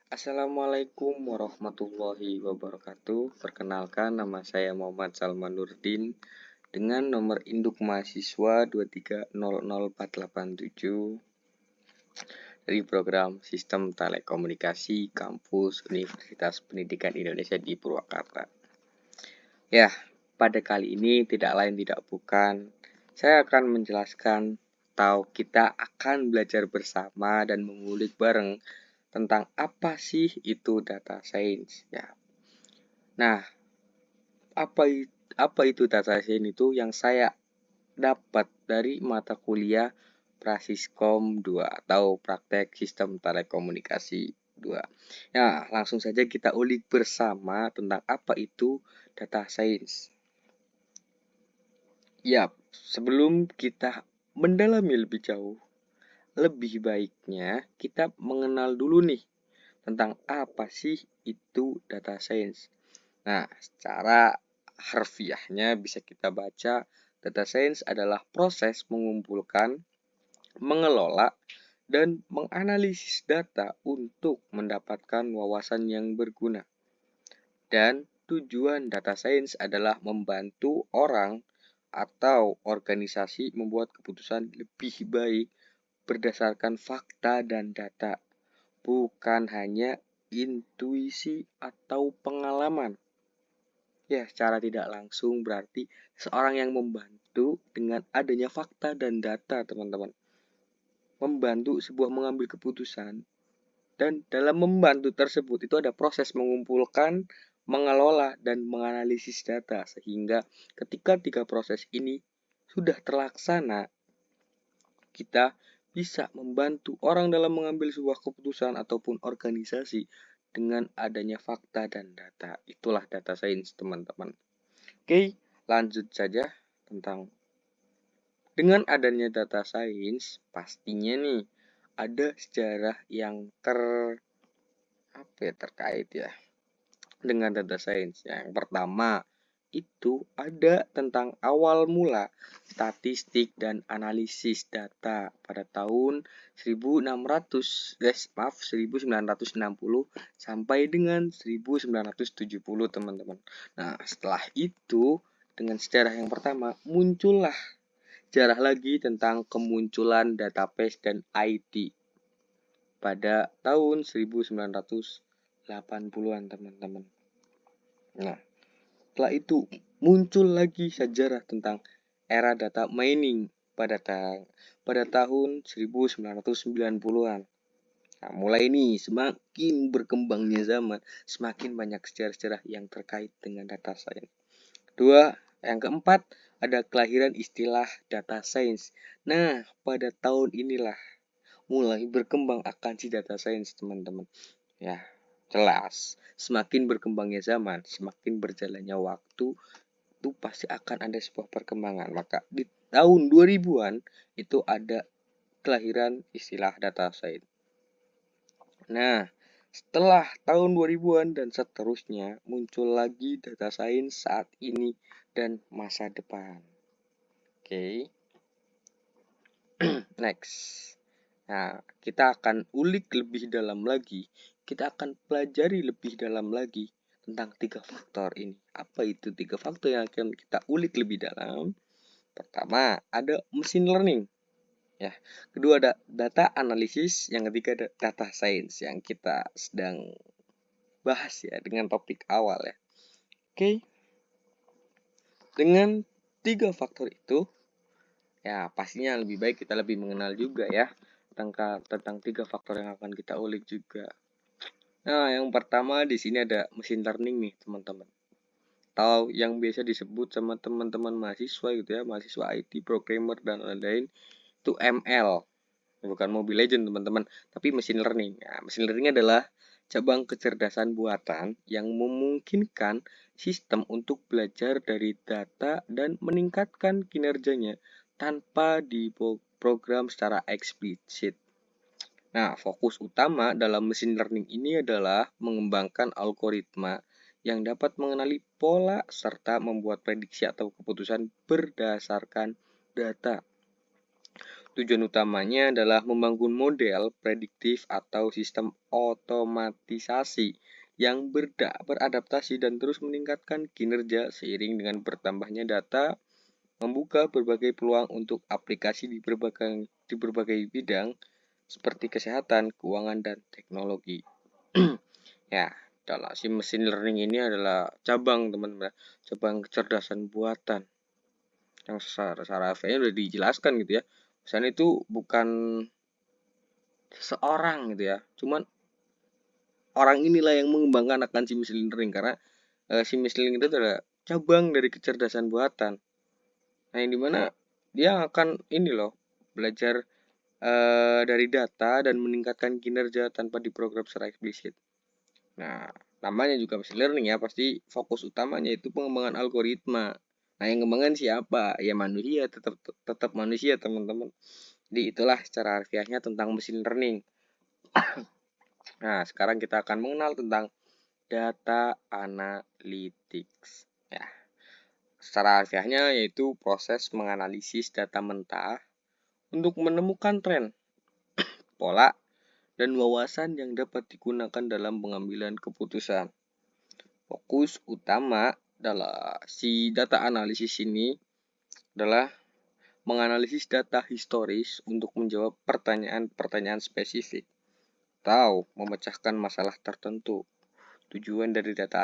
Assalamualaikum warahmatullahi wabarakatuh. Perkenalkan, nama saya Muhammad Salman Nurdin dengan nomor induk mahasiswa 2300487 dari program Sistem Telekomunikasi Kampus Universitas Pendidikan Indonesia di Purwakarta. Ya, pada kali ini tidak lain tidak bukan, saya akan menjelaskan atau kita akan belajar bersama dan mengulik bareng tentang apa sih itu data science ya. Nah, apa itu data science itu yang saya dapat dari mata kuliah Prasiskom 2 atau Praktek Sistem Telekomunikasi 2. Nah, langsung saja kita ulik bersama tentang apa itu data science. Yap, sebelum kita mendalami lebih jauh, lebih baiknya kita mengenal dulu nih tentang apa sih itu data science. Nah, secara harfiahnya bisa kita baca, data science adalah proses mengumpulkan, mengelola, dan menganalisis data untuk mendapatkan wawasan yang berguna. Dan tujuan data science adalah membantu orang atau organisasi membuat keputusan lebih baik berdasarkan fakta dan data, bukan hanya intuisi atau pengalaman. Ya, secara tidak langsung berarti seorang yang membantu dengan adanya fakta dan data, teman-teman. Membantu sebuah mengambil keputusan. Dan dalam membantu tersebut itu ada proses mengumpulkan, mengelola, dan menganalisis data. Sehingga ketika tiga proses ini sudah terlaksana, kita bisa membantu orang dalam mengambil sebuah keputusan ataupun organisasi dengan adanya fakta dan data. Itulah data science, teman-teman. Oke, lanjut saja tentang dengan adanya data science, pastinya nih ada sejarah yang terkait ya dengan data science. Yang pertama itu ada tentang awal mula statistik dan analisis data pada tahun 1960 sampai dengan 1970, teman-teman. Nah, setelah itu dengan sejarah yang pertama muncullah sejarah lagi tentang kemunculan database dan IT pada tahun 1980-an, teman-teman. Nah, setelah itu muncul lagi sejarah tentang era data mining pada tahun 1990-an. Nah, mulai ini semakin berkembangnya zaman, semakin banyak sejarah-sejarah yang terkait dengan data science. Yang keempat, ada kelahiran istilah data science. Nah, pada tahun inilah mulai berkembang akan si data science, teman-teman. Ya, jelas. Semakin berkembangnya zaman, semakin berjalannya waktu, itu pasti akan ada sebuah perkembangan. Maka di tahun 2000-an itu ada kelahiran istilah data science. Nah, setelah tahun 2000-an dan seterusnya, muncul lagi data science saat ini dan masa depan. Oke. Next. Nah, kita akan ulik lebih dalam lagi. Kita akan pelajari lebih dalam lagi tentang tiga faktor ini. Apa itu tiga faktor yang akan kita ulik lebih dalam? Pertama, ada machine learning. Ya, kedua ada data analisis, yang ketiga ada data science yang kita sedang bahas ya dengan topik awal ya. Oke. Dengan tiga faktor itu, ya pastinya lebih baik kita lebih mengenal juga ya tentang tiga faktor yang akan kita ulik juga. Nah, yang pertama di sini ada machine learning nih, teman-teman. Atau yang biasa disebut sama teman-teman mahasiswa gitu ya, mahasiswa IT, programmer dan lain-lain, itu ML. Bukan Mobile Legend, teman-teman, tapi machine learning. Nah, machine learning adalah cabang kecerdasan buatan yang memungkinkan sistem untuk belajar dari data dan meningkatkan kinerjanya tanpa diprogram secara eksplisit. Nah, fokus utama dalam machine learning ini adalah mengembangkan algoritma yang dapat mengenali pola serta membuat prediksi atau keputusan berdasarkan data. Tujuan utamanya adalah membangun model prediktif atau sistem otomatisasi yang beradaptasi dan terus meningkatkan kinerja seiring dengan bertambahnya data, membuka berbagai peluang untuk aplikasi di berbagai bidang seperti kesehatan, keuangan, dan teknologi. Ya, dalam si machine learning ini adalah cabang teman-teman, cabang kecerdasan buatan yang secara harfiahnya udah dijelaskan gitu ya. Misalnya itu bukan seorang gitu ya, cuman orang inilah yang mengembangkan akan si machine learning karena si machine learning itu adalah cabang dari kecerdasan buatan. Nah, yang dimana dia akan ini loh belajar dari data dan meningkatkan kinerja tanpa diprogram secara eksplisit. Nah, namanya juga machine learning ya, pasti fokus utamanya itu pengembangan algoritma. Nah, yang kembangkan siapa? Ya manusia, tetap manusia, teman-teman. Jadi itulah secara harfiahnya tentang machine learning. Nah, sekarang kita akan mengenal tentang data analytics. Ya, secara harfiahnya yaitu proses menganalisis data mentah untuk menemukan tren, pola, dan wawasan yang dapat digunakan dalam pengambilan keputusan. Fokus utama dalam si data analisis ini adalah menganalisis data historis untuk menjawab pertanyaan-pertanyaan spesifik atau memecahkan masalah tertentu. Tujuan dari data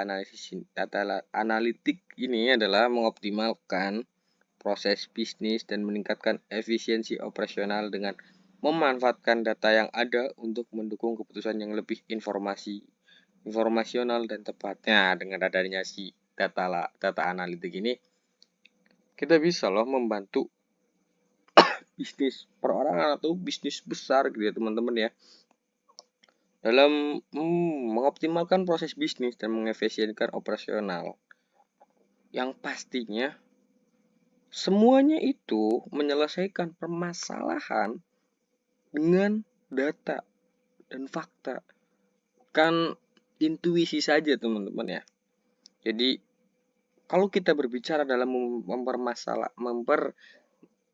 analitik ini adalah mengoptimalkan proses bisnis dan meningkatkan efisiensi operasional dengan memanfaatkan data yang ada untuk mendukung keputusan yang lebih informasional dan tepatnya. Dengan adanya si data analitik ini, kita bisa loh membantu bisnis perorangan atau bisnis besar gitu ya teman-teman ya, dalam mengoptimalkan proses bisnis dan mengefisienkan operasional yang pastinya semuanya itu menyelesaikan permasalahan dengan data dan fakta, kan intuisi saja teman-teman ya. Jadi kalau kita berbicara dalam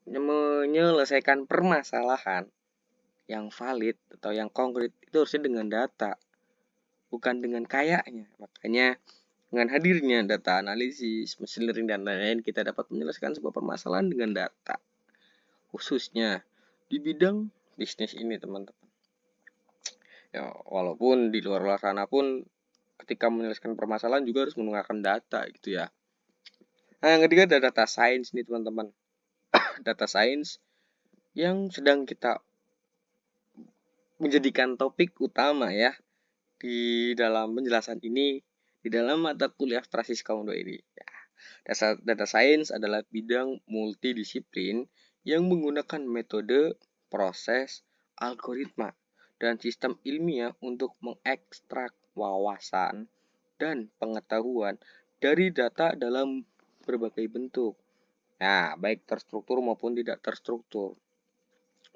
menyelesaikan permasalahan yang valid atau yang konkret, itu harusnya dengan data, bukan dengan kayaknya. Makanya dengan hadirnya data analisis, machine learning, dan lain-lain, kita dapat menyelesaikan sebuah permasalahan dengan data, khususnya di bidang bisnis ini teman-teman. Ya, walaupun di luar sana pun ketika menyelesaikan permasalahan juga harus menggunakan data gitu ya. Nah, yang ketiga ada data science nih teman-teman. Data science yang sedang kita menjadikan topik utama ya di dalam penjelasan ini di dalam mata kuliah Prasis Kaum 2 ini. Ya, data science adalah bidang multidisiplin yang menggunakan metode, proses, algoritma, dan sistem ilmiah untuk mengekstrak wawasan dan pengetahuan dari data dalam berbagai bentuk. Nah, baik terstruktur maupun tidak terstruktur.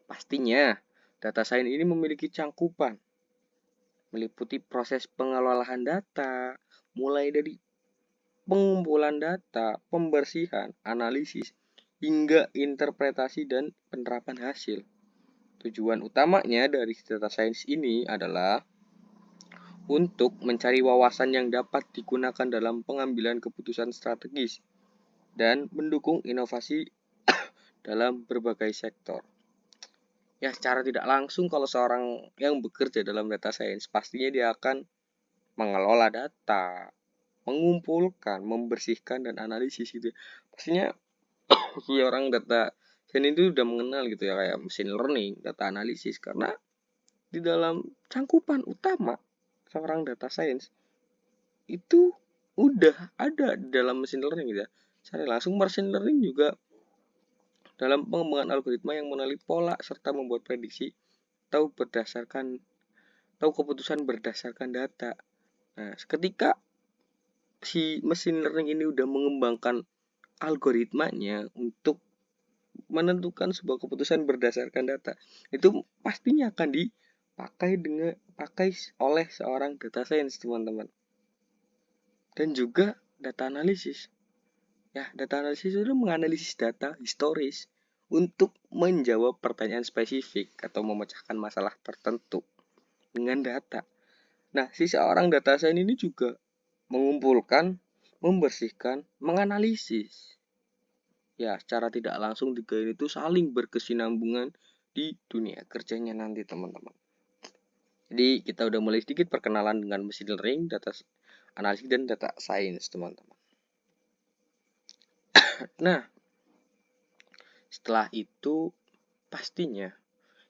Pastinya, data science ini memiliki cangkupan meliputi proses pengelolaan data, mulai dari pengumpulan data, pembersihan, analisis, hingga interpretasi dan penerapan hasil. Tujuan utamanya dari data science ini adalah untuk mencari wawasan yang dapat digunakan dalam pengambilan keputusan strategis dan mendukung inovasi dalam berbagai sektor. Ya, secara tidak langsung kalau seorang yang bekerja dalam data science pastinya dia akan mengelola data, mengumpulkan, membersihkan, dan analisis gitu. Pastinya si orang data science itu udah mengenal gitu ya kayak machine learning, data analisis, karena di dalam cangkupan utama seorang data science itu udah ada di dalam machine learning gitu ya. Secara langsung machine learning juga dalam pengembangan algoritma yang mengenali pola serta membuat prediksi tahu keputusan berdasarkan data. Nah, ketika si machine learning ini udah mengembangkan algoritmanya untuk menentukan sebuah keputusan berdasarkan data, itu pastinya akan dipakai oleh seorang data science teman-teman. Dan juga data analisis. Ya, data analisis itu menganalisis data historis untuk menjawab pertanyaan spesifik atau memecahkan masalah tertentu dengan data. Nah, si seorang data science ini juga mengumpulkan, membersihkan, menganalisis. Ya, secara tidak langsung tiga ini itu saling berkesinambungan di dunia kerjanya nanti, teman-teman. Jadi, kita udah mulai sedikit perkenalan dengan machine learning, data analisis, dan data science, teman-teman. Nah, setelah itu pastinya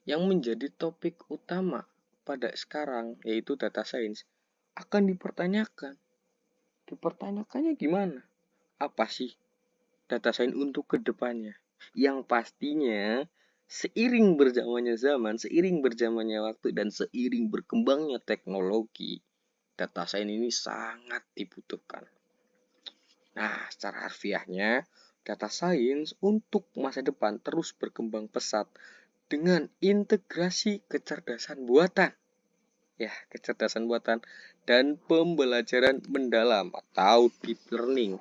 yang menjadi topik utama pada sekarang yaitu data science akan dipertanyakan. Dipertanyakannya gimana? Apa sih data science untuk kedepannya? Yang pastinya seiring berjalannya zaman, seiring berjalannya waktu, dan seiring berkembangnya teknologi, data science ini sangat dibutuhkan. Nah, secara harfiahnya, data science untuk masa depan terus berkembang pesat dengan integrasi kecerdasan buatan. Ya, kecerdasan buatan dan pembelajaran mendalam atau deep learning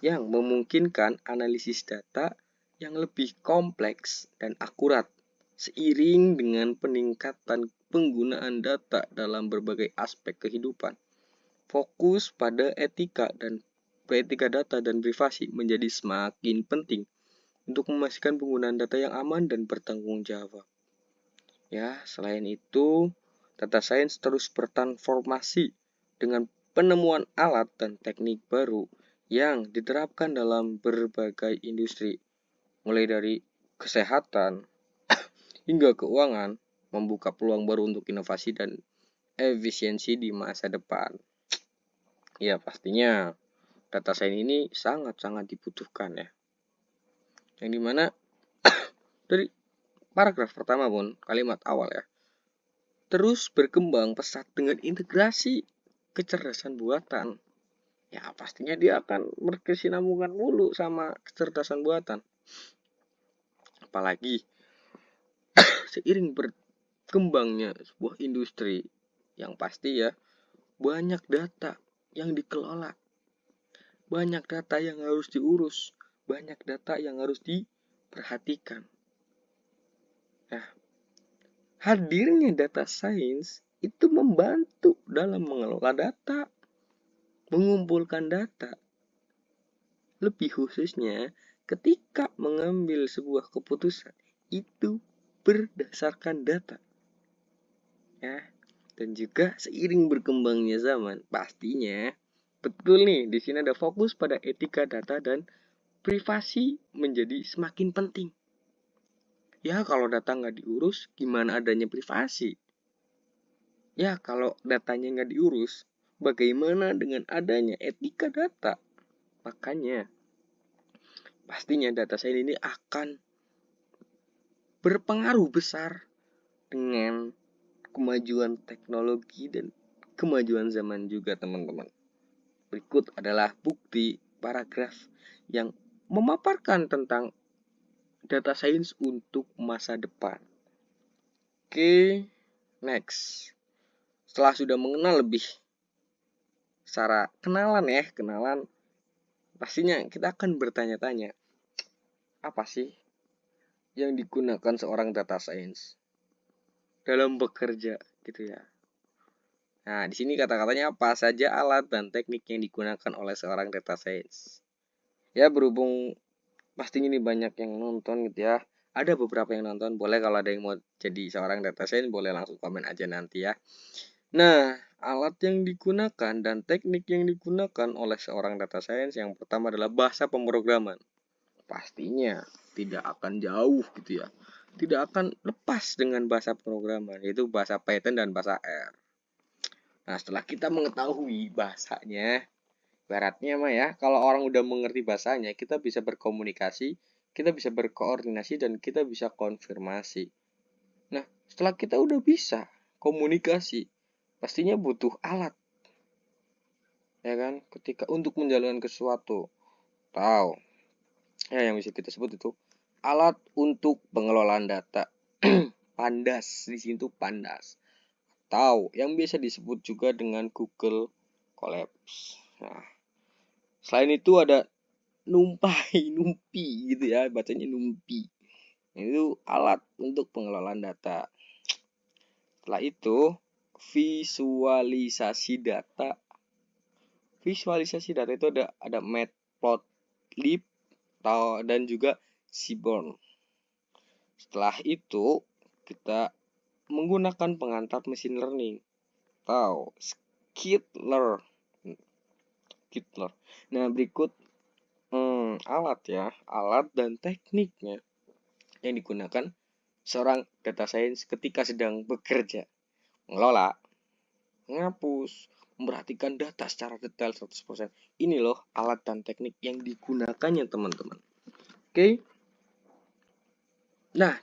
yang memungkinkan analisis data yang lebih kompleks dan akurat seiring dengan peningkatan penggunaan data dalam berbagai aspek kehidupan. Fokus pada etika data dan privasi menjadi semakin penting untuk memastikan penggunaan data yang aman dan bertanggung jawab. Ya, selain itu, data science terus bertransformasi dengan penemuan alat dan teknik baru yang diterapkan dalam berbagai industri, mulai dari kesehatan hingga keuangan, membuka peluang baru untuk inovasi dan efisiensi di masa depan. Ya, pastinya data science ini sangat-sangat dibutuhkan ya. Yang dimana dari paragraf pertama pun, kalimat awal ya, terus berkembang pesat dengan integrasi kecerdasan buatan. Ya, pastinya dia akan berkesinambungan mulu sama kecerdasan buatan. Apalagi seiring berkembangnya sebuah industri yang pasti ya, banyak data yang dikelola, banyak data yang harus diurus, banyak data yang harus diperhatikan. Nah, hadirnya data science itu membantu dalam mengelola data, mengumpulkan data. Lebih khususnya ketika mengambil sebuah keputusan itu berdasarkan data. Ya, dan juga seiring berkembangnya zaman, pastinya betul nih di sini ada fokus pada etika data dan privasi menjadi semakin penting. Ya, kalau data nggak diurus, gimana adanya privasi? Ya, kalau datanya nggak diurus, bagaimana dengan adanya etika data? Makanya, pastinya data science ini akan berpengaruh besar dengan kemajuan teknologi dan kemajuan zaman juga, teman-teman. Berikut adalah bukti paragraf yang memaparkan tentang data science untuk masa depan. Oke, next. Setelah sudah mengenal lebih secara kenalan, pastinya kita akan bertanya-tanya, apa sih yang digunakan seorang data science dalam bekerja gitu ya. Nah, di sini kata-katanya apa saja alat dan teknik yang digunakan oleh seorang data science. Ya, berhubung pastinya ini banyak yang nonton gitu ya. Ada beberapa yang nonton, boleh kalau ada yang mau jadi seorang data science boleh langsung komen aja nanti ya. Nah, alat yang digunakan dan teknik yang digunakan oleh seorang data science yang pertama adalah bahasa pemrograman. Pastinya tidak akan jauh gitu ya. Tidak akan lepas dengan bahasa pemrograman, yaitu bahasa Python dan bahasa R. Nah, setelah kita mengetahui bahasanya, baratnya mah ya, kalau orang udah mengerti bahasanya, kita bisa berkomunikasi, kita bisa berkoordinasi, dan kita bisa konfirmasi. Nah, setelah kita udah bisa komunikasi, pastinya butuh alat. Ya kan? Ketika untuk menjalankan sesuatu. Tahu. Ya, yang bisa kita sebut itu alat untuk pengelolaan data. Pandas, di sini tuh Pandas. Tahu, yang biasa disebut juga dengan Google Collapse. Nah, selain itu ada numpi gitu ya, bacanya numpi. Itu alat untuk pengelolaan data. Setelah itu, visualisasi data. Visualisasi data itu ada Matplotlib dan juga Seaborn. Setelah itu, kita menggunakan pengantar machine learning atau Skitler. Nah, berikut alat dan tekniknya yang digunakan seorang data science ketika sedang bekerja, mengelola, menghapus, memperhatikan data secara detail 100%. Ini loh alat dan teknik yang digunakannya, teman-teman. Oke. Nah,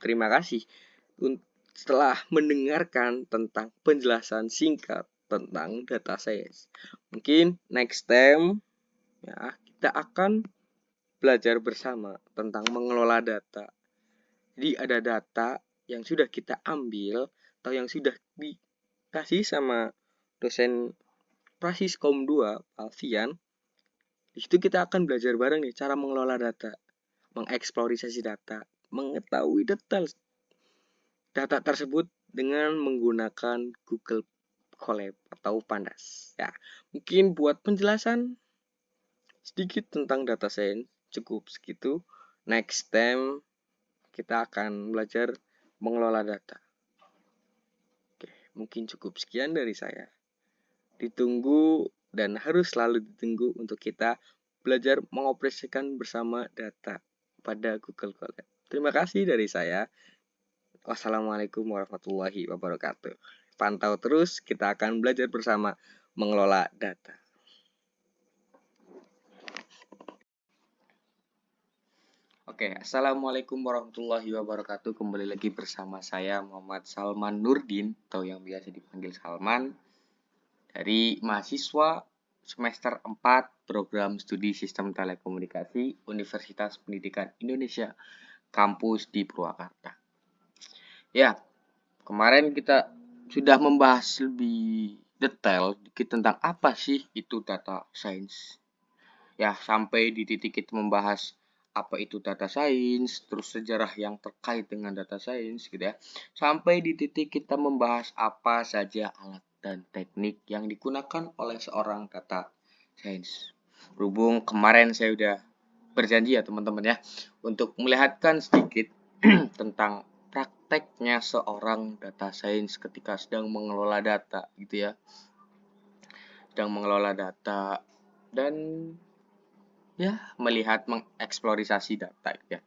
terima kasih setelah mendengarkan tentang penjelasan singkat tentang data science. Mungkin next time ya kita akan belajar bersama tentang mengelola data. Jadi ada data yang sudah kita ambil atau yang sudah dikasih sama dosen Prasiskom 2, Alfian. Di situ kita akan belajar bareng nih cara mengelola data, mengeksplorasi data, mengetahui detail data tersebut dengan menggunakan Google Colab atau Pandas. Ya, mungkin buat penjelasan sedikit tentang data science cukup segitu. Next time kita akan belajar mengelola data. Oke, mungkin cukup sekian dari saya. Ditunggu dan harus selalu ditunggu untuk kita belajar mengoperasikan bersama data pada Google Colab. Terima kasih dari saya. Wassalamualaikum warahmatullahi wabarakatuh. Pantau terus, kita akan belajar bersama mengelola data. Oke, assalamualaikum warahmatullahi wabarakatuh. Kembali lagi bersama saya Muhammad Salman Nurdin atau yang biasa dipanggil Salman dari mahasiswa semester 4 program studi Sistem Telekomunikasi Universitas Pendidikan Indonesia kampus di Purwakarta. Ya, kemarin kita sudah membahas lebih detail dikit tentang apa sih itu data science. Ya, sampai di titik kita membahas apa itu data science, terus sejarah yang terkait dengan data science gitu ya. Sampai di titik kita membahas apa saja alat dan teknik yang digunakan oleh seorang data science. Berhubung kemarin saya udah berjanji ya teman-teman ya untuk melihatkan sedikit tentang prakteknya seorang data science ketika sedang mengelola data gitu ya. Sedang mengelola data dan ya melihat mengeksplorasi data gitu ya.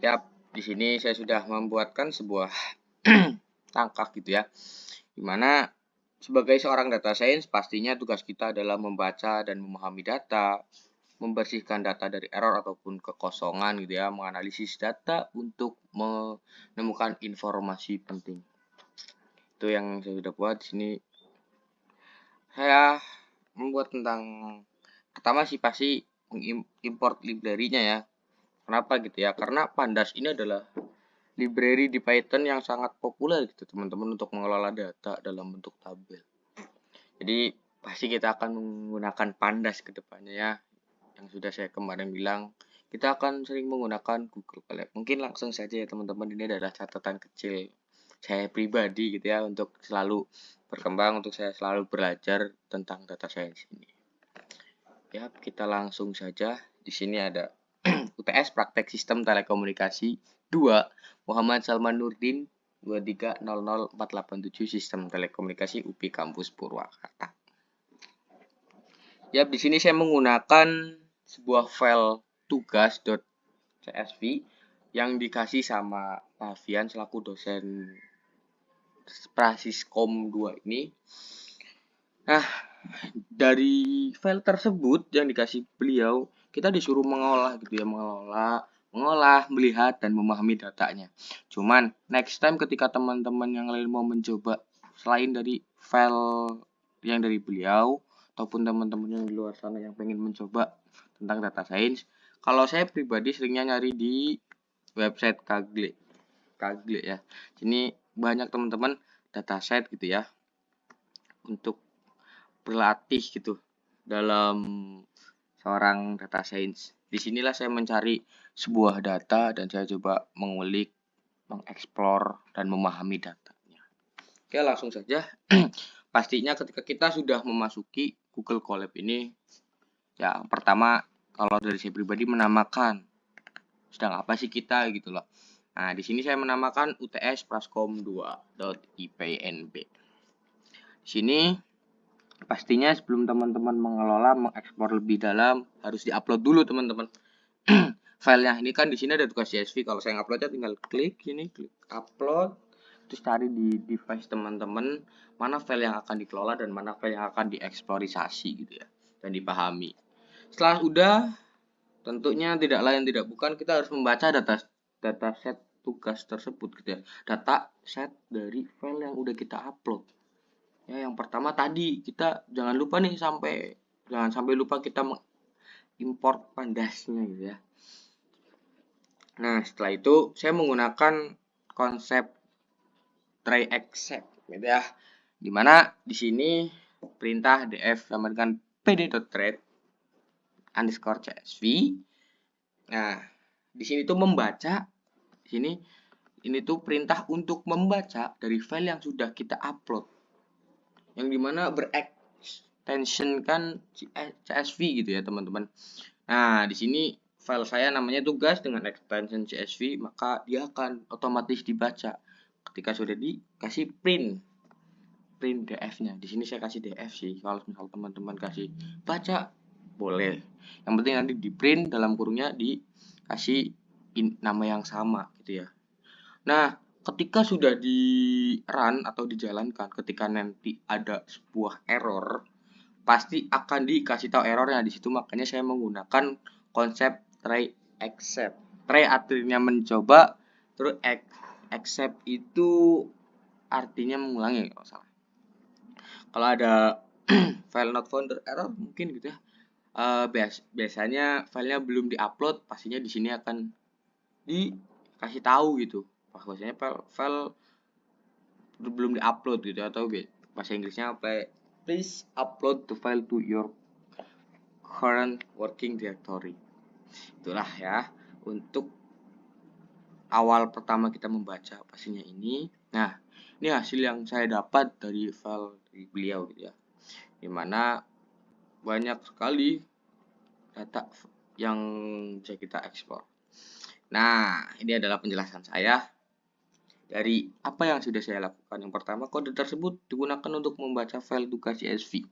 Ya, di sini saya sudah membuatkan sebuah langkah gitu ya. Dimana sebagai seorang data science pastinya tugas kita adalah membaca dan memahami data, membersihkan data dari error ataupun kekosongan gitu ya, menganalisis data untuk menemukan informasi penting. Itu yang saya sudah buat di sini. Saya membuat tentang pertama sih pasti mengimport library-nya ya. Kenapa gitu ya? Karena Pandas ini adalah library di Python yang sangat populer gitu teman-teman untuk mengelola data dalam bentuk tabel. Jadi pasti kita akan menggunakan Pandas ke depannya ya. Yang sudah saya kemarin bilang, kita akan sering menggunakan Google Colab. Mungkin langsung saja ya teman-teman, ini adalah catatan kecil saya pribadi gitu ya untuk selalu berkembang, untuk saya selalu belajar tentang data science ini. Ya, kita langsung saja. Di sini ada UTS Praktek Sistem Telekomunikasi 2 Muhammad Salman Nurdin 2300487 Sistem Telekomunikasi UPI Kampus Purwakarta. Ya, di sini saya menggunakan sebuah file tugas.csv yang dikasih sama Alfian selaku dosen Prasiskom 2 ini. Nah, dari file tersebut yang dikasih beliau, kita disuruh mengolah gitu ya, mengolah, melihat dan memahami datanya. Cuman next time ketika teman-teman yang lain mau mencoba selain dari file yang dari beliau ataupun teman-teman yang di luar sana yang pengen mencoba tentang data science, kalau saya pribadi seringnya nyari di website Kaggle ya. Sini banyak teman-teman dataset gitu ya untuk berlatih gitu dalam seorang data science. Disinilah saya mencari sebuah data dan saya coba mengulik, mengeksplor, dan memahami datanya. Oke, langsung saja. Pastinya ketika kita sudah memasuki Google Colab ini, ya pertama kalau dari saya pribadi menamakan sedang apa sih kita gitu loh. Nah, di sini saya menamakan UTS Praskom 2.ipnb. Di sini pastinya sebelum teman-teman mengelola, mengeksplor lebih dalam, harus diupload dulu teman-teman. Filenya ini kan di sini ada tugas CSV. Kalau saya nguploadnya tinggal klik sini, klik upload, terus cari di device teman-teman mana file yang akan dikelola dan mana file yang akan dieksplorisasi gitu ya, dan dipahami. Setelah udah, tentunya tidak lain tidak bukan kita harus membaca dataset tugas tersebut gitu ya. Data set dari file yang udah kita upload. Ya, yang pertama tadi kita jangan lupa nih jangan sampai lupa kita mengimport pandasnya gitu ya. Nah, setelah itu saya menggunakan konsep try except gitu ya. Dimana di sini perintah df sama dengan pd.thread underscore csv. Nah, di sini tuh membaca, di sini ini tuh perintah untuk membaca dari file yang sudah kita upload, yang dimana berekstension kan CSV gitu ya teman-teman. Nah, di sini file saya namanya tugas dengan extension CSV, maka dia akan otomatis dibaca ketika sudah dikasih print DF-nya. Di sini saya kasih DF sih. Kalau misal teman-teman kasih baca boleh. Yang penting nanti di print dalam kurungnya dikasih nama yang sama gitu ya. Nah, ketika sudah di run atau dijalankan, ketika nanti ada sebuah error, pasti akan dikasih tahu errornya di situ. Makanya saya menggunakan konsep try except. Try artinya mencoba, terus except itu artinya mengulangi kalau salah. Kalau ada file not found error mungkin gitu ya. Biasanya filenya belum diupload, pastinya di sini akan dikasih tahu gitu. Bahwasanya file belum diupload gitu, atau bahasa Inggrisnya please upload the file to your current working directory. Itulah ya untuk awal pertama kita membaca pastinya ini. Nah, ini hasil yang saya dapat dari file dari beliau gitu ya, dimana banyak sekali data yang bisa kita ekspor. Nah, ini adalah penjelasan saya dari apa yang sudah saya lakukan. Yang pertama, kode tersebut digunakan untuk membaca file tugas CSV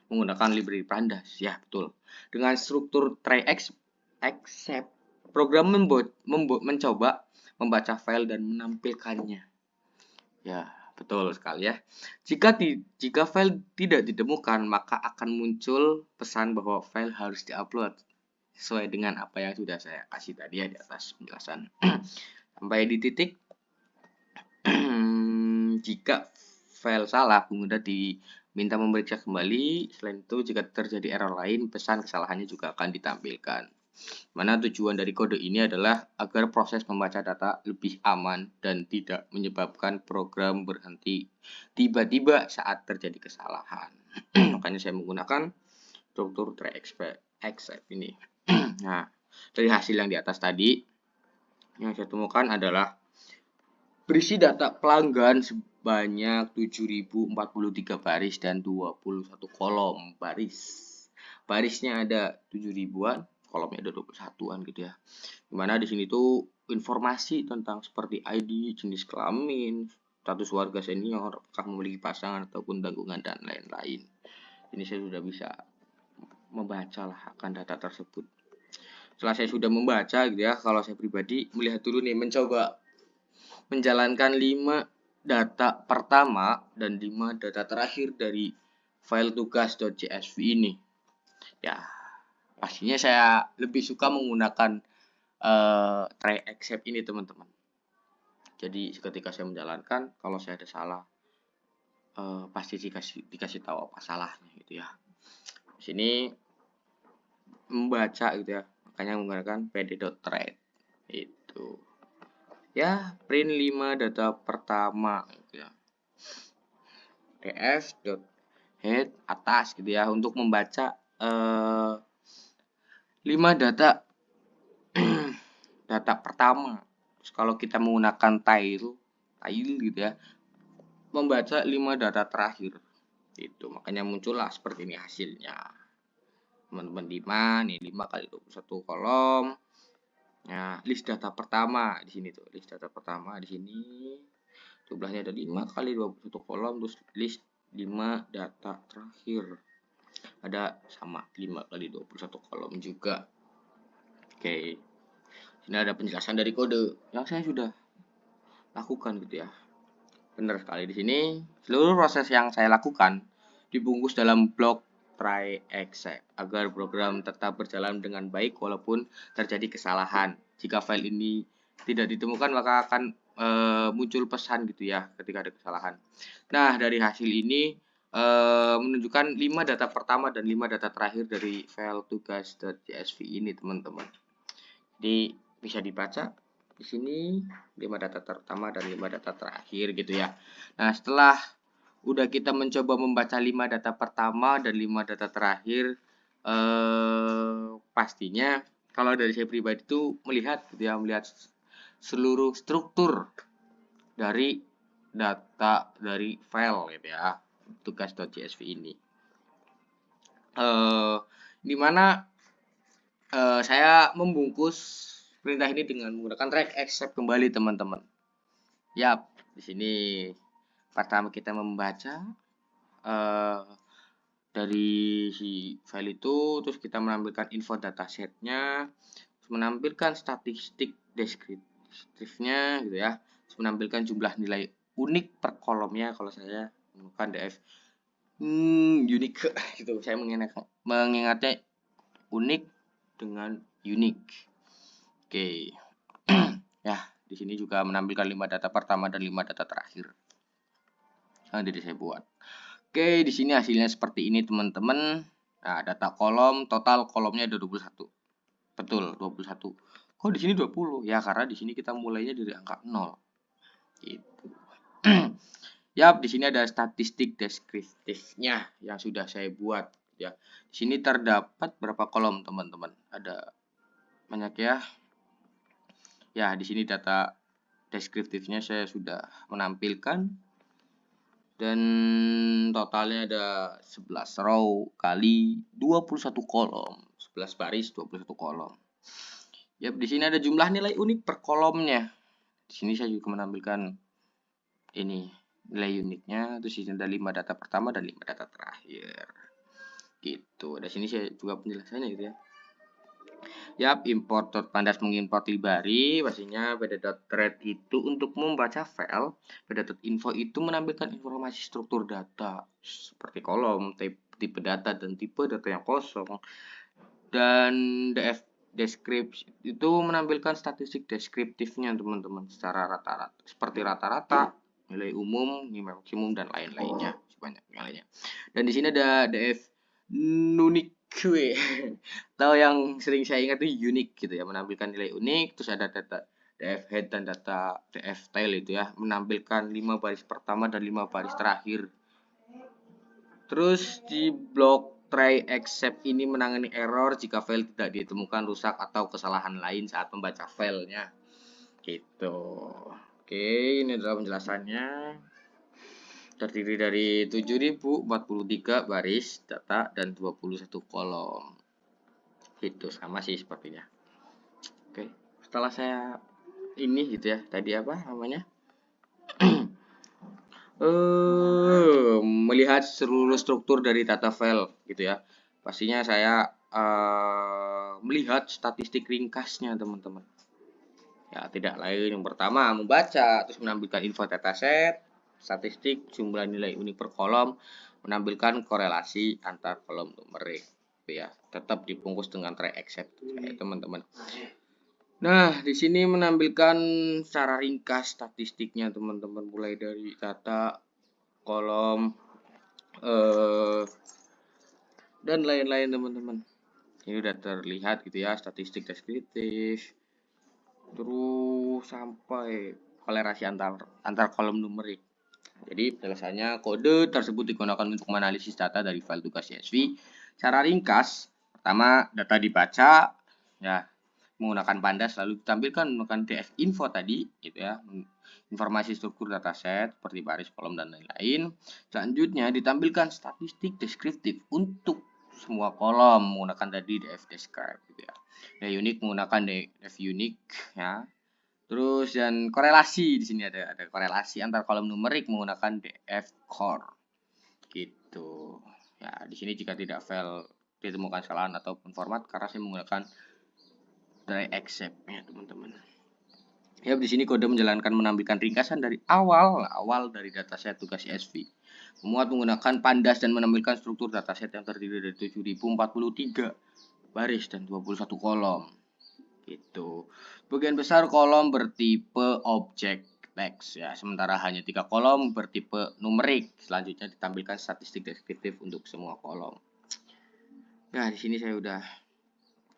menggunakan library pandas. Ya, betul. Dengan struktur try except, program mencoba membaca file dan menampilkannya. Ya, betul sekali ya. Jika file tidak ditemukan, maka akan muncul pesan bahwa file harus diupload sesuai dengan apa yang sudah saya kasih tadi ya di atas penjelasan. Sampai di titik jika file salah, pengguna diminta memeriksa kembali. Selain itu, jika terjadi error lain, pesan kesalahannya juga akan ditampilkan. Mana tujuan dari kode ini adalah agar proses membaca data lebih aman dan tidak menyebabkan program berhenti tiba-tiba saat terjadi kesalahan. Makanya saya menggunakan struktur try except ini. Nah, dari hasil yang di atas tadi, yang saya temukan adalah berisi data pelanggan sebanyak 7043 baris dan 21 kolom baris. Barisnya ada 7000-an, kolomnya ada 21-an gitu ya. Dimana di sini tuh informasi tentang seperti ID, jenis kelamin, status warga senior, apakah memiliki pasangan ataupun tanggungan dan lain-lain. Ini saya sudah bisa membaca lah akan data tersebut. Setelah saya sudah membaca gitu ya, kalau saya pribadi melihat dulu nih, mencoba menjalankan 5 data pertama dan 5 data terakhir dari file tugas.csv ini. Ya, pastinya saya lebih suka menggunakan try except ini teman-teman. Jadi ketika saya menjalankan, kalau saya ada salah, pasti dikasih tahu apa salahnya gitu ya. Di sini membaca gitu ya, makanya menggunakan pd.thread itu. Ya, print 5 data pertama gitu ya. df.head atas gitu ya, untuk membaca 5 data data pertama. Terus kalau kita menggunakan tile gitu ya, membaca 5 data terakhir. Itu makanya muncullah seperti ini hasilnya. Teman-teman 5 nih, 5 kali 21 kolom. Nah, list data pertama di sini tuh, list data pertama di sini. Jumlahnya ada 5 kali 21 kolom, terus list 5 data terakhir. Ada sama 5 kali 21 kolom juga. Oke. Ini ada penjelasan dari kode yang saya sudah lakukan gitu ya. Benar sekali di sini. Seluruh proses yang saya lakukan dibungkus dalam blok try except agar program tetap berjalan dengan baik walaupun terjadi kesalahan. Jika file ini tidak ditemukan maka akan muncul pesan gitu ya ketika ada kesalahan. Nah, dari hasil ini menunjukkan 5 data pertama dan 5 data terakhir dari file tugas.csv ini, teman-teman. Jadi bisa dibaca di sini 5 data pertama dan 5 data terakhir gitu ya. Nah, setelah udah kita mencoba membaca 5 data pertama dan 5 data terakhir, pastinya kalau dari saya pribadi itu melihat gitu ya, melihat seluruh struktur dari data dari file gitu ya, tugas.csv ini. Dimana saya membungkus perintah ini dengan menggunakan try except kembali, teman-teman. Yap, di sini pertama kita membaca dari si file itu, terus kita menampilkan info datasetnya, terus menampilkan statistik deskriptifnya gitu ya, terus menampilkan jumlah nilai unik per kolomnya. Kalau saya menggunakan df unik gitu, saya mengingatnya unik dengan unik. Oke. Ya, di sini juga menampilkan 5 data pertama dan 5 data terakhir. Jadi saya buat. Oke, di sini hasilnya seperti ini, teman-teman. Nah, data kolom, total kolomnya ada 21. Betul, 21. Kok di sini 20? Ya, karena di sini kita mulainya dari angka 0. Gitu. Yap, di sini ada statistik deskriptifnya yang sudah saya buat ya. Di sini terdapat berapa kolom, teman-teman? Ada banyak ya. Ya, di sini data deskriptifnya saya sudah menampilkan. Dan totalnya ada 11 row kali 21 kolom. 11 baris 21 kolom. Yap, di sini ada jumlah nilai unik per kolomnya. Di sini saya juga menampilkan ini nilai uniknya. Terus di sini ada 5 data pertama dan 5 data terakhir. Gitu. Di sini saya juga penjelasannya gitu ya. Yap, import pandas mengimport library, pastinya beda.thread itu untuk membaca file. Beda.info itu menampilkan informasi struktur data seperti kolom, tipe data dan tipe data yang kosong. Dan df description itu menampilkan statistik deskriptifnya, teman-teman, secara rata-rata seperti rata-rata, nilai umum, nilai maksimum dan lain-lainnya, sebanyak yang lainnya. Dan di sini ada df unique atau yang sering saya ingat itu unik gitu ya, menampilkan nilai unik. Terus ada data df head dan data df tail itu ya, menampilkan 5 baris pertama dan 5 baris terakhir. Terus di blok try except ini menangani error jika file tidak ditemukan rusak atau kesalahan lain saat membaca filenya gitu. Oke, ini adalah penjelasannya. Terdiri dari 7043 baris data dan 21 kolom. Itu sama sih sepertinya. Oke, setelah saya ini gitu ya, tadi apa namanya, melihat seluruh struktur dari data file gitu ya, pastinya saya melihat statistik ringkasnya, teman-teman. Ya, tidak lain, yang pertama membaca, terus menampilkan info dataset, statistik, jumlah nilai unik per kolom, menampilkan korelasi antar kolom numerik. Ya, tetap dibungkus dengan try except ya, teman-teman. Nah, di sini menampilkan secara ringkas statistiknya, teman-teman, mulai dari data, kolom, dan lain-lain, teman-teman. Ini udah terlihat gitu ya, statistik deskriptif, terus sampai korelasi antar kolom numerik. Jadi penjelasannya, kode tersebut digunakan untuk menganalisis data dari file tugas CSV. Secara ringkas, pertama data dibaca, ya, menggunakan pandas, lalu ditampilkan menggunakan df info tadi gitu ya, informasi struktur dataset seperti baris, kolom, dan lain-lain. Selanjutnya ditampilkan statistik deskriptif untuk semua kolom menggunakan tadi df describe gitu ya. Data unique menggunakan df unique ya. Terus dan korelasi di sini ada korelasi antar kolom numerik menggunakan df core gitu. Ya, di sini jika tidak file ditemukan kesalahan ataupun format karena saya menggunakan try except ya teman-teman. Ya, di sini kode menjalankan menampilkan ringkasan dari awal dari dataset tugas CSV. Memuat menggunakan pandas dan menampilkan struktur dataset yang terdiri dari 7043 baris dan 21 kolom. Gitu. Bagian besar kolom bertipe objek teks ya, sementara hanya 3 kolom bertipe numerik. Selanjutnya ditampilkan statistik deskriptif untuk semua kolom. Nah, di sini saya udah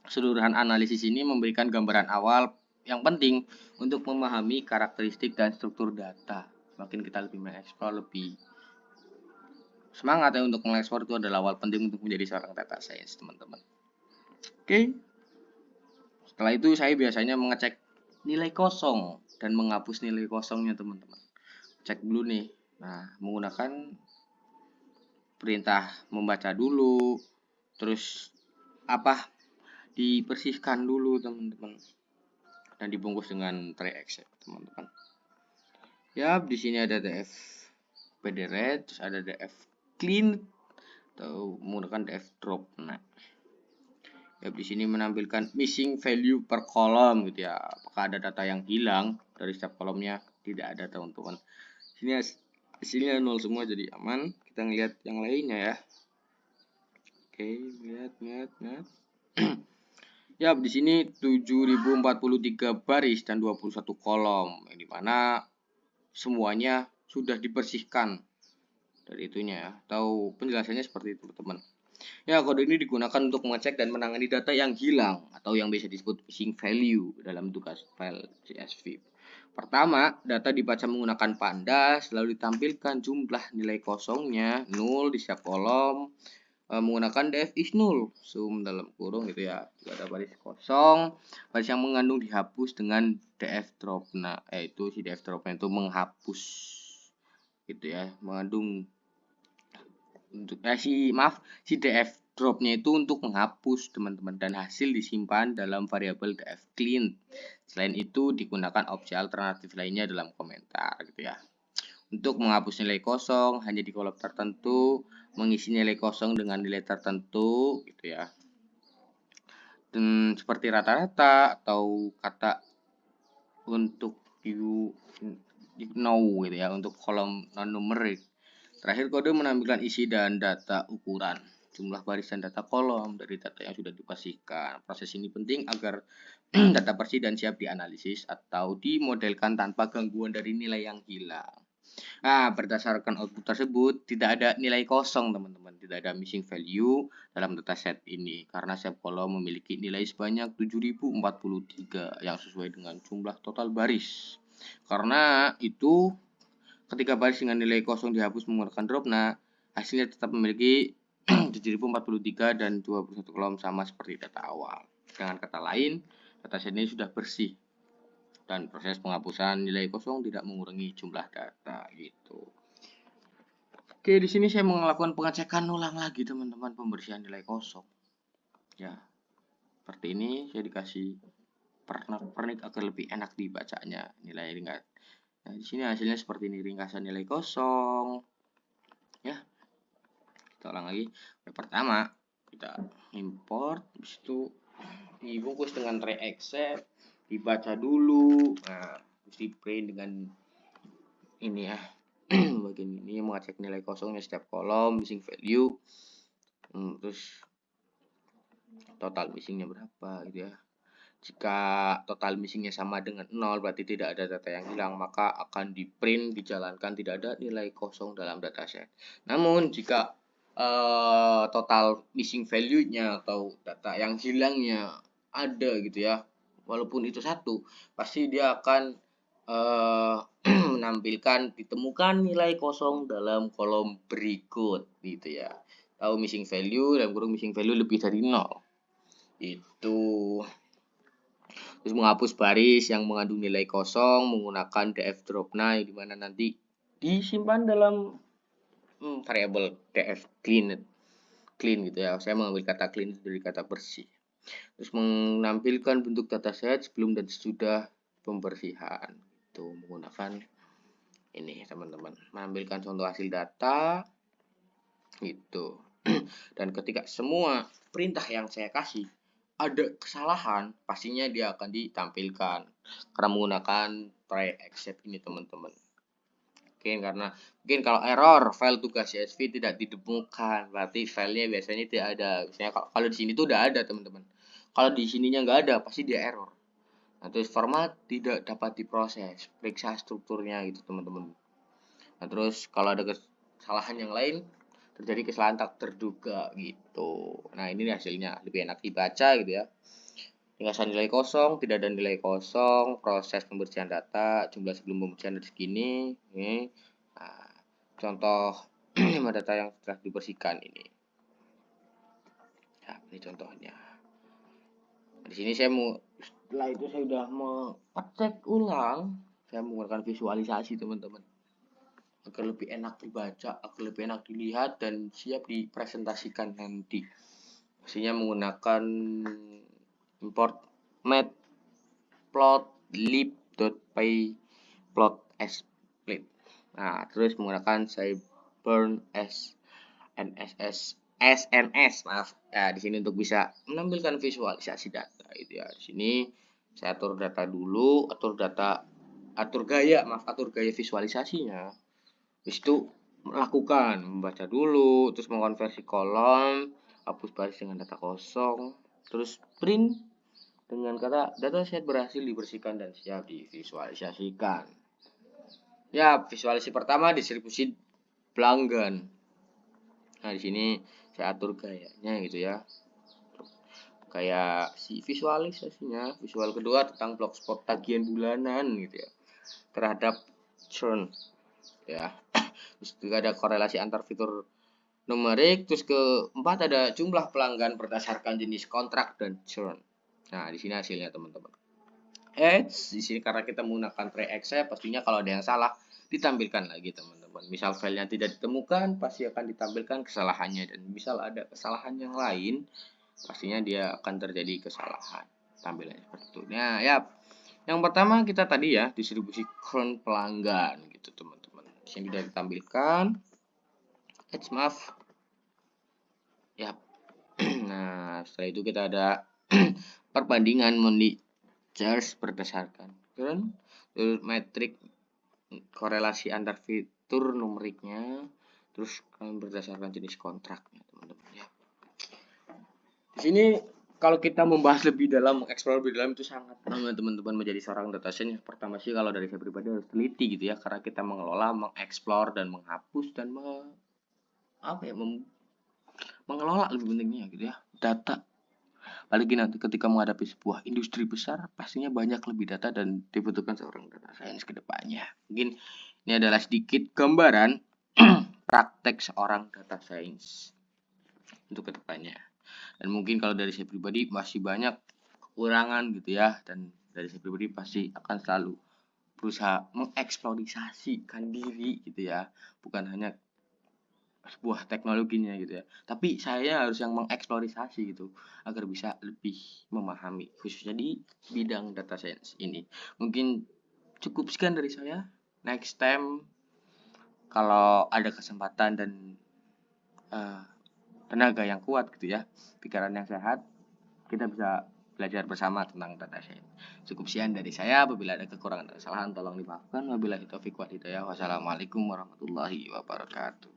keseluruhan analisis ini memberikan gambaran awal yang penting untuk memahami karakteristik dan struktur data. Semakin kita lebih mengeksplor, lebih semangat ya untuk mengeksplor, itu adalah awal penting untuk menjadi seorang data science, teman-teman. Oke. Setelah itu saya biasanya mengecek nilai kosong dan menghapus nilai kosongnya, teman-teman. Cek dulu nih. Nah, menggunakan perintah membaca dulu, terus dibersihkan dulu, teman-teman. Dan dibungkus dengan tray except, teman-teman. Ya, di sini ada df pdret, terus ada df clean atau menggunakan df drop. Nah, ya di sini menampilkan missing value per kolom gitu ya. Apakah ada data yang hilang dari setiap kolomnya? Tidak ada, teman-teman. Sini hasilnya 0 semua, jadi aman. Kita ngelihat yang lainnya ya. Oke, lihat. Ya, di sini 7043 baris dan 21 kolom, yang dimana semuanya sudah dibersihkan dari itunya ya, atau penjelasannya seperti itu, teman-teman. Ya, kode ini digunakan untuk mengecek dan menangani data yang hilang atau yang biasa disebut missing value dalam tugas file CSV. Pertama, data dibaca menggunakan pandas, lalu ditampilkan jumlah nilai kosongnya 0 di setiap kolom, menggunakan df is null, sum dalam kurung gitu ya. Jika ada baris kosong, baris yang mengandung dihapus dengan df drop. Nah, itu si df dropnya itu menghapus gitu ya, mengandung untuk si df dropnya itu untuk menghapus, teman-teman, dan hasil disimpan dalam variabel df clean. Selain itu digunakan opsi alternatif lainnya dalam komentar gitu ya. Untuk menghapus nilai kosong hanya di kolom tertentu, mengisi nilai kosong dengan nilai tertentu gitu ya. Dan seperti rata-rata atau kata untuk you know gitu ya, untuk kolom non numerik. Terakhir, kode menampilkan isi dan data ukuran, jumlah baris dan data kolom dari data yang sudah dipastikan. Proses ini penting agar data bersih dan siap dianalisis atau dimodelkan tanpa gangguan dari nilai yang hilang. Nah, berdasarkan output tersebut, tidak ada nilai kosong, teman-teman. Tidak ada missing value dalam dataset ini, karena setiap kolom memiliki nilai sebanyak 7043 yang sesuai dengan jumlah total baris. Karena itu, ketika baris dengan nilai kosong dihapus menggunakan drop, nah, hasilnya tetap memiliki 7043 dan 21 kolom sama seperti data awal. Dengan kata lain, dataset ini sudah bersih dan proses penghapusan nilai kosong tidak mengurangi jumlah data gitu. Oke, di sini saya melakukan pengecekan ulang lagi, teman-teman, pembersihan nilai kosong. Ya, seperti ini saya dikasih pernik agar lebih enak dibacanya nilai ringkas. Nah, di sini hasilnya seperti ini, ringkasan nilai kosong. Ya, kita ulang lagi. Yang pertama kita import, habis itu dibungkus dengan tray except, dibaca dulu, nah terus di print dengan ini ya. Bagian ini mengecek nilai kosongnya setiap kolom, missing value, terus total missingnya berapa gitu ya. Jika total missingnya sama dengan 0, berarti tidak ada data yang hilang, maka akan di print, dijalankan, tidak ada nilai kosong dalam dataset. Namun jika total missing value-nya atau data yang hilangnya ada gitu ya, walaupun itu satu, pasti dia akan menampilkan ditemukan nilai kosong dalam kolom berikut gitu ya. Tahu missing value, dalam kurung missing value lebih dari 0. Itu. Terus menghapus baris yang mengandung nilai kosong menggunakan df drop, nah di mana nanti disimpan dalam variabel df clean gitu ya. Saya mengambil kata clean dari kata bersih. Terus menampilkan bentuk dataset sebelum dan sesudah pembersihan. Itu menggunakan ini teman-teman. Menampilkan contoh hasil data gitu. Dan ketika semua perintah yang saya kasih ada kesalahan, pastinya dia akan ditampilkan karena menggunakan try except ini teman-teman. Mungkin kalau error file tugas CSV tidak ditemukan, berarti filenya biasanya tidak ada. Misalnya kalau di sini tuh udah ada teman-teman. Kalau di sininya nggak ada, pasti dia error. Nah, terus format tidak dapat diproses, periksa strukturnya gitu teman-teman. Nah, terus kalau ada kesalahan yang lain, terjadi kesalahan tak terduga gitu. Nah, ini hasilnya lebih enak dibaca gitu ya. Ringkasan nilai kosong, tidak ada nilai kosong, proses pembersihan data, jumlah sebelum pembersihan dari segini. Ini nah, contoh 5 data yang sudah dibersihkan ini. Ya, ini contohnya. Di sini saya mau, setelah itu saya sudah mengecek ulang, saya menggunakan visualisasi teman-teman agar lebih enak dibaca, agar lebih enak dilihat dan siap dipresentasikan nanti. Pastinya menggunakan import matplotlib.py plot split. Nah, terus menggunakan Cyburn SNS, maaf. Ya, di sini untuk bisa menampilkan visualisasi data itu ya. Di sini saya atur data dulu, atur gaya visualisasinya. Habis itu melakukan membaca dulu, terus mengkonversi kolom, hapus baris dengan data kosong, terus print dengan kata dataset berhasil dibersihkan dan siap divisualisasikan. Ya, visualisasi pertama distribusi pelanggan. Nah, di sini saya atur gayanya gitu ya. Kayak si visualisasinya, visual kedua tentang blogspot tagihan bulanan gitu ya. Terhadap churn ya. Terus juga ada korelasi antar fitur numerik. Terus keempat ada jumlah pelanggan berdasarkan jenis kontrak dan churn. Nah, di sini hasilnya teman-teman. Di sini karena kita menggunakan try except, pastinya kalau ada yang salah ditampilkan lagi teman-teman. Misal filenya tidak ditemukan, pasti akan ditampilkan kesalahannya, dan misal ada kesalahan yang lain, pastinya dia akan terjadi kesalahan. Tampilannya seperti itu. Nah, ya. Yang pertama kita tadi ya, distribusi count pelanggan gitu teman-teman. Di sini sudah ditampilkan. Maaf. Ya. Nah, setelah itu kita ada perbandingan monthly charge berdasarkan turn, terus metrik korelasi antar fitur numeriknya, terus berdasarkan jenis kontraknya teman-teman ya. Di sini kalau kita membahas lebih dalam, mengeksplor lebih dalam, itu sangat lama teman-teman menjadi seorang data science. Pertama sih kalau dari saya pribadi harus teliti gitu ya, karena kita mengelola, mengeksplor dan menghapus dan mengelola lebih pentingnya gitu ya data. Apalagi nanti ketika menghadapi sebuah industri besar, pastinya banyak lebih data dan dibutuhkan seorang data science ke depannya. Mungkin ini adalah sedikit gambaran praktek seorang data science untuk ke depannya. Dan mungkin kalau dari saya pribadi masih banyak kekurangan gitu ya, dan dari saya pribadi pasti akan selalu berusaha mengeksplorasikan diri gitu ya, bukan hanya sebuah teknologinya gitu ya, tapi saya harus yang mengeksplorasi gitu agar bisa lebih memahami khususnya di bidang data science ini. Mungkin cukup sekian dari saya. Next time kalau ada kesempatan dan tenaga yang kuat gitu ya, pikiran yang sehat, kita bisa belajar bersama tentang data science. Cukup sekian dari saya. Apabila ada kekurangan dan kesalahan tolong dimaafkan. Wabillahi taufiq wal hidayah. Wassalamualaikum warahmatullahi wabarakatuh.